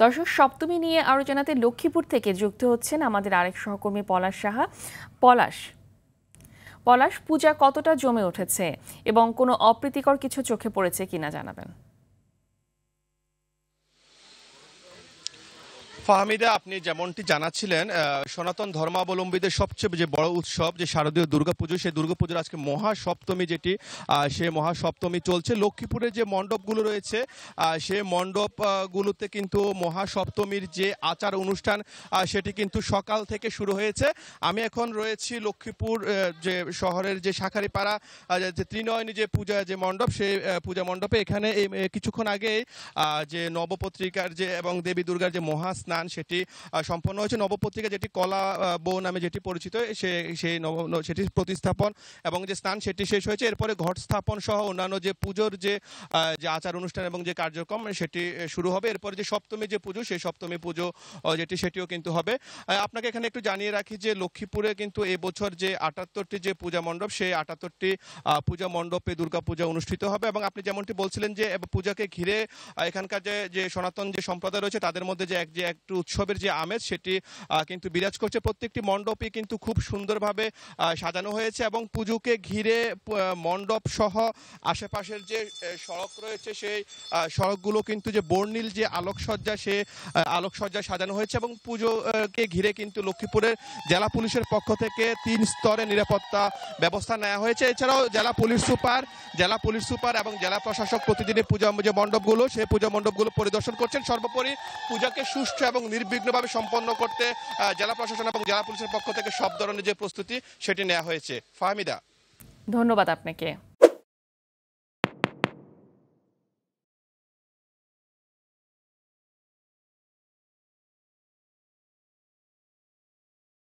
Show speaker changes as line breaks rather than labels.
দর্শক, সপ্তমী নিয়ে আরো জানাতে লক্ষ্মীপুর থেকে যুক্ত হচ্ছেন আমাদের আরেক সহকর্মী পলাশ সাহা। পলাশ পলাশ, পূজা কতটা জমে উঠেছে এবং কোনো অপ্রীতিকর কিছু চোখে পড়েছে কিনা জানাবেন।
ফাহমিদা, আপনি যেমনটি জানাচ্ছিলেন, সনাতন ধর্মাবলম্বীদের সবচেয়ে যে বড় উৎসব যে শারদীয় দুর্গাপুজো, সেই দুর্গাপুজোর আজকে মহাসপ্তমী, যেটি সে মহাসপ্তমী চলছে। লক্ষ্মীপুরে যে মণ্ডপগুলো রয়েছে সে মণ্ডপগুলোতে কিন্তু মহাসপ্তমীর যে আচার অনুষ্ঠান সেটি কিন্তু সকাল থেকে শুরু হয়েছে। আমি এখন রয়েছি লক্ষ্মীপুর যে শহরের যে শাঁখারীপাড়া যে ত্রিনয়নী যে পূজা যে মণ্ডপ, সেই পূজা মণ্ডপে এখানে কিছুক্ষণ আগে যে নবপত্রিকার যে এবং দেবী দুর্গার যে মহাস্নান সেটি সম্পন্ন হয়েছে। নবপত্রিকা যেটি কলা বউ নামে যেটি পরিচিত, সেটি প্রতিস্থাপন এবং যে স্নান সেটি শেষ হয়েছে। এরপরে ঘট স্থাপন সহ অন্যান্য যে পুজোর যে আচার অনুষ্ঠান এবং যে কার্যক্রম সেটি শুরু হবে। এরপরে যে সপ্তমী যে পুজো, সেই সপ্তমী পুজো সেটিও কিন্তু হবে। আপনাকে এখানে একটু জানিয়ে রাখি যে লক্ষ্মীপুরে কিন্তু এবছর যে ৭৮টি যে পূজা মণ্ডপ, সেই ৭৮টি পূজা মণ্ডপে দুর্গাপূজা অনুষ্ঠিত হবে। এবং আপনি যেমনটি বলছিলেন যে পূজাকে ঘিরে এখানকার যে সনাতন যে সম্প্রদায় রয়েছে তাদের মধ্যে যে একটু উৎসবের যে আমেজ সেটি কিন্তু বিরাজ করছে। প্রত্যেকটি মণ্ডপই কিন্তু খুব সুন্দরভাবে সাজানো হয়েছে এবং পুজোকে ঘিরে মণ্ডপ সহ আশেপাশের যে সড়ক রয়েছে সেই সড়কগুলো কিন্তু যে বর্ণিল যে আলোকসজ্জা, সে আলোকসজ্জা সাজানো হয়েছে। এবং পুজোকে ঘিরে কিন্তু লক্ষ্মীপুরের জেলা পুলিশের পক্ষ থেকে ৩ স্তরে নিরাপত্তা ব্যবস্থা নেওয়া হয়েছে। এছাড়াও জেলা পুলিশ সুপার এবং জেলা প্রশাসক প্রতিদিনই পূজা যে মণ্ডপগুলো, সেই পূজা মণ্ডপগুলো পরিদর্শন করছেন। সর্বোপরি পূজাকে সুষ্ঠু এবং নির্বিঘ্নভাবে সম্পন্ন করতে জেলা প্রশাসন এবং জেলা পুলিশের পক্ষ থেকে সব ধরনের যে প্রস্তুতি সেটি নেওয়া হয়েছে। ফাহমিদা,
ধন্যবাদ আপনাকে।